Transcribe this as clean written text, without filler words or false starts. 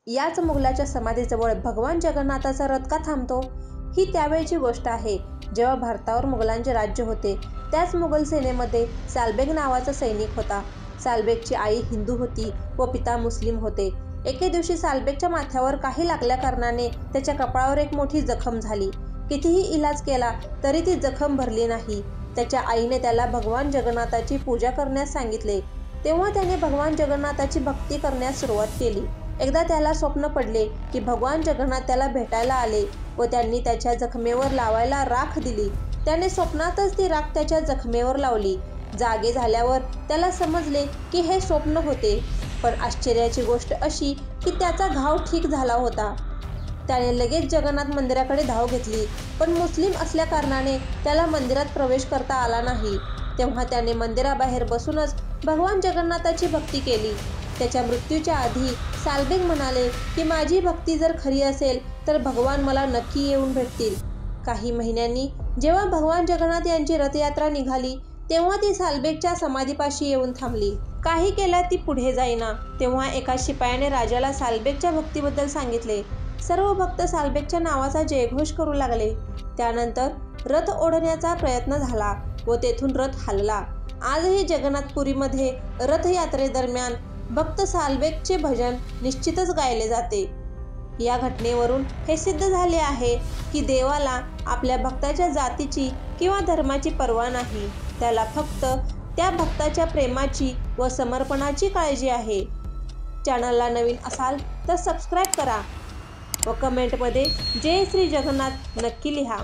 याच मुघलाच्या समाधीजवळ भगवान जगन्नाथाचा रथ का थांबतो? ही त्यावेळची गोष्ट आहे जेव्हा भारतावर मुघलांचे राज्य होते. त्याच मुघल सेनेमध्ये सालबेग नावाचा सैनिक होता. सालबेगची आई हिंदू होती व पिता मुस्लिम होते. एके दिवशी सालबेगच्या माथ्यावर काही लागल्या कारणाने त्याच्या कपाळावर एक मोठी जखम झाली. कितीही इलाज केला तरी ती जखम भरली नाही. त्याच्या आईने त्याला भगवान जगन्नाथाची पूजा करण्यास सांगितले. तेव्हा त्याने भगवान जगन्नाथाची भक्ती करण्यास सुरुवात केली. एकदा त्याला स्वप्न पडले की भगवान जगन्नाथ त्याला भेटायला आले व त्यांनी त्याच्या जखमेवर लावायला राख दिली. त्याने स्वप्नातच ती राख त्याच्या जखमेवर लावली. जागे झाल्यावर त्याला समजले की हे स्वप्न होते, पण आश्चर्याची गोष्ट अशी की त्याचा घाव ठीक झाला होता. त्याने लगेच जगन्नाथ मंदिराकडे धाव घेतली, पण मुस्लिम असल्याकारणाने त्याला मंदिरात प्रवेश करता आला नाही. तेव्हा त्याने मंदिराबाहेर बसूनच भगवान जगन्नाथाची भक्ती केली. त्याच्या मृत्यूच्या आधी सालबेग म्हणाले की माझी भक्ती जर खरी असेल तर भगवान मला नक्की येऊन भेटतील. काही महिन्यांनी जेव्हा भगवान जगन्नाथ यांची रथयात्रा निघाली तेव्हा ती सालबेगच्या समाधीपाशी येऊन थांबली. काही केल्या ती पुढे जाईना. तेव्हा एका शिपायाने राजाला सालबेगच्या भक्तीबद्दल सांगितले. सर्व भक्त सालबेगच्या नावाचा जयघोष करू लागले. त्यानंतर रथ ओढण्याचा प्रयत्न झाला व तेथून रथ हलला. आजही जगन्नाथपुरीमध्ये रथयात्रेदरम्यान भक्त सालबेगचे भजन निश्चितच गायले जाते. या घटनेवरून हे सिद्ध झाले आहे की देवाला आपल्या भक्ताच्या जातीची किंवा धर्माची पर्वा नाही. त्याला फक्त त्या भक्ताच्या प्रेमाची व समर्पणाची काळजी आहे. चॅनलला नवीन असाल तर सबस्क्राईब करा व कमेंटमध्ये जय श्री जगन्नाथ नक्की लिहा.